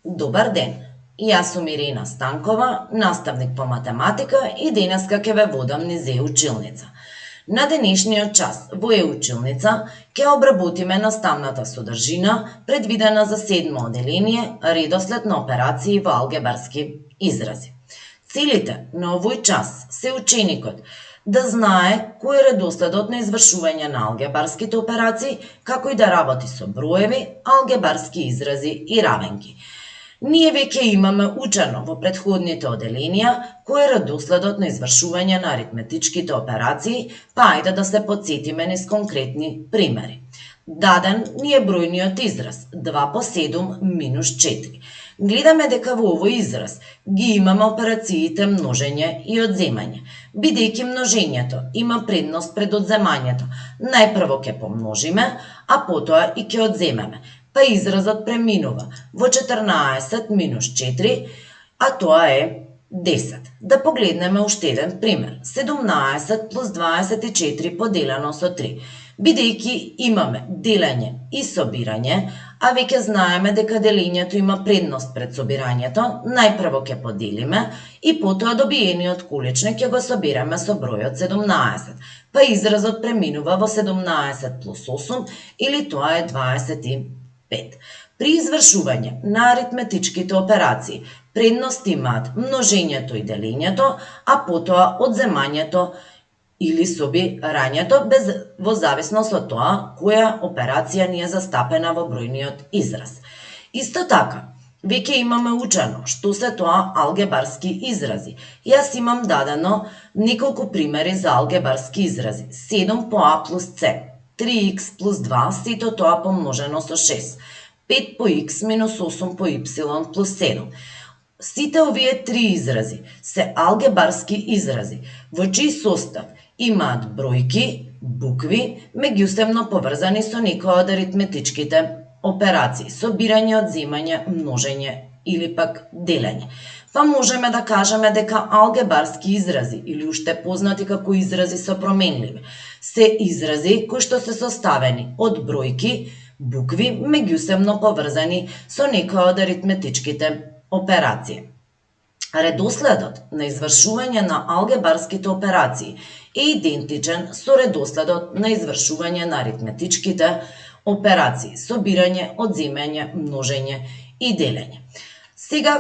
Добар ден! Јас сум Ирина Станкова, наставник по математика и денеска ќе ве водам низ Е-училница. На денешниот час во Е-училница ќе обработиме наставната содржина предвидена за 7 оделение редослед на операции во алгебарски изрази. Целите на овој час се ученикот да знае кој е редоследот на извршување на алгебарските операции, како и да работи со броеви, алгебарски изрази и равенки. Ние веќе имаме учено во претходните оделенија кој е редоследот на извршување на аритметичките операции, па ајде да се потсетиме низ конкретни примери. Даден ни е бројниот израз 2 по 7 минус 4. Гледаме дека во овој израз ги имаме операциите множење и одземање. Бидејќи множењето има предност пред одземањето, најпрво ќе помножиме, а потоа и ќе одземеме. Па изразот преминува во 14 минус 4, а тоа е 10. Да погледнеме уште еден пример. 17 плюс 24 поделено со 3. Бидејќи имаме делење и собирање, а веќе знаеме дека делењето има предност пред собирањето, најпрво ќе поделиме и потоа добиениот количник ќе го собираме со бројот 17. Па изразот преминува во 17 плюс 8, или тоа е 25. При извршување на аритметичките операции предност имаат множењето и делењето, а потоа одземањето или собирањето во зависност од тоа која операција ни е застапена во бројниот израз. Исто така, веќе имаме учено што се тоа алгебарски изрази. Јас имам дадено неколку примери за алгебарски изрази. 7 по А плюс С, 3х плюс 2, сето тоа помножено со 6. 5 по х минус 8 по y плюс 7. Сите овие три изрази се алгебарски изрази, во чиј состав имаат бројки, букви, меѓусебно поврзани со некоја од аритметичките операции, собирање, одземање, множење или пак делење. Па можеме да кажеме дека алгебарски изрази, или уште познати како изрази со променливи, се изрази кои што се составени од бројки, букви, меѓусебно поврзани со некоја од аритметичките операции. Редоследот на извршување на алгебарските операции е идентичен со редоследот на извршување на аритметичките операции, собирање, одземање, множење и делење. Сега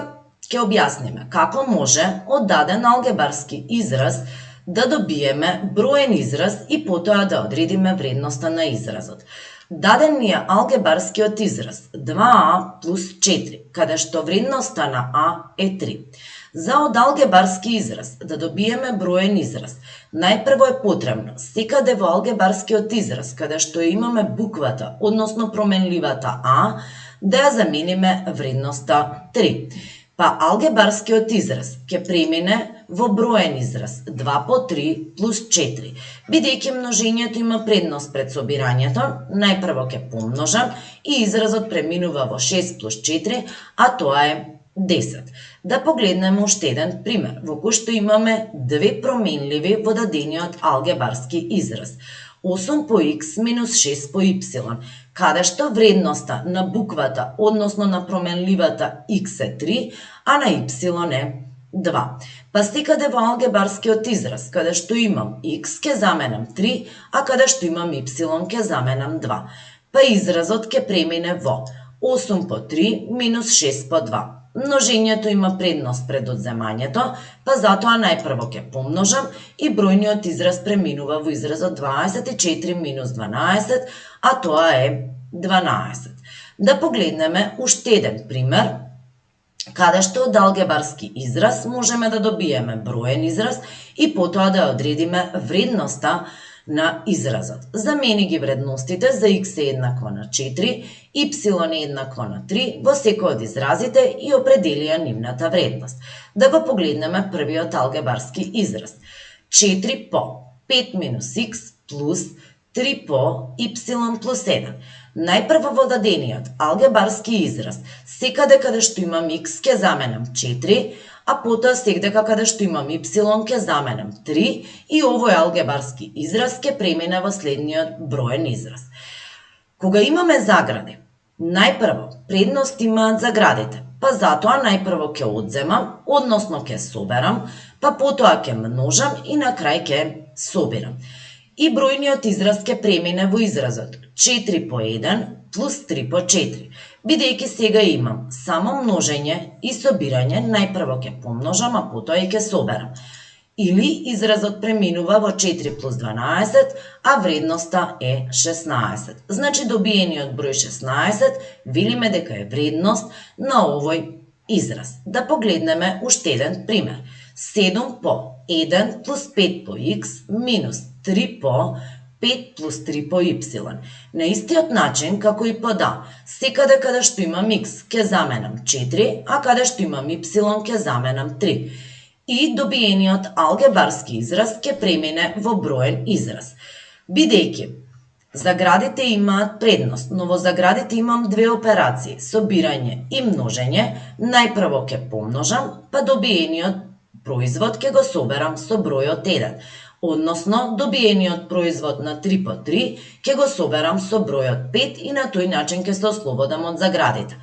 ќе објасниме како може од даден алгебарски израз да добиеме броен израз и потоа да одредиме вредноста на изразот. Даден ни е алгебарскиот израз 2а плюс 4, каде што вредноста на а е 3. За од алгебарски израз да добиеме броен израз, најпрво е потребно секаде во алгебарскиот израз, каде што имаме буквата, односно променливата а, да ја замениме вредноста 3. Па алгебарскиот израз ќе премине во броен израз 2 по 3 плюс 4. Бидејќи множењето има предност пред собирањето, најпрво ќе помножам и изразот преминува во 6 плюс 4, а тоа е 10. Да погледнеме уште еден пример, во кој што имаме две променливи во дадениот алгебарски израз. 8 по х минус 6 по y, каде што вредноста на буквата, односно на променливата х е 3, а на y е 2. Па секаде во алгебарскиот израз, каде што имам х ќе заменам 3, а каде што имам y ќе заменам 2. Па изразот ќе премине во 8 по 3 минус 6 по 2. Множењето има предност пред одземањето, па затоа најпрво ќе помножам и бројниот израз преминува во изразот 24 минус 12, а тоа е 12. Да погледнеме уште еден пример, каде што од алгебарски израз можеме да добиеме броен израз и потоа да одредиме вредноста на изразот. Замени ги вредностите за х е еднакво на 4, y е еднакво на 3 во секој од изразите и определија нивната вредност. Да го погледнеме првиот алгебарски израз. 4 по 5 минус х плюс 3 по y плюс 1. Најпрво во дадениот алгебарски израз, секаде каде што имам х ќе заменам 4, а потоа секаде каде што имам y ќе заменам 3 и овој алгебарски израз ќе премине во следниот броен израз. Кога имаме загради, Најпрво, предност имаат заградите, па затоа најпрво ќе одземам, односно ќе соберам, па потоа ќе множам и на крај ќе собирам. И бројниот израз ќе премине во изразот 4 по 1 плюс 3 по 4. Бидејќи сега имам само множење и собирање, најпрво ќе помножам, а потоа и ќе соберам. Или изразот преминува во 4 плюс 12, а вредноста е 16. Значи добиениот број 16 велиме дека е вредност на овој израз. Да погледнеме уште еден пример. 7 по 1 плюс 5 по х минус 3 по 5 плюс 3 по y. На истиот начин како и по да, секаде каде што имам x ќе заменам 4, а каде што имам y ќе заменам 3. И добиениот алгебарски израз ќе премине во броен израз. Бидејќи заградите имаат предност, но во заградите имам две операции, собирање и множење, најпрво ќе помножам, па добиениот производ ќе го соберам со бројот 1. Односно, добиениот производ на 3 по 3 ќе го соберам со бројот 5 и на тој начин ќе се ослободам од заградите.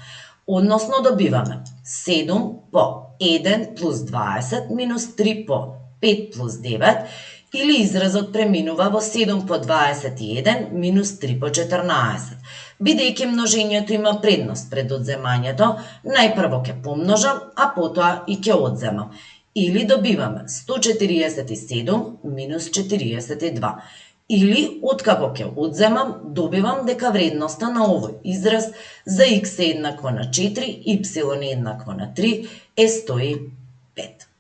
Односно, добиваме 7 по 1 плюс 20 минус 3 по 5 плюс 9, или изразот преминува во 7 по 21 минус 3 по 14. Бидејќи множењето има предност пред одземањето, најпрво ќе помножам, а потоа и ќе одземам. Или добиваме 147 минус 42. Или, откако ќе одземам, добивам дека вредноста на овој израз за x е еднакво на 4, y е еднакво на 3 е 105.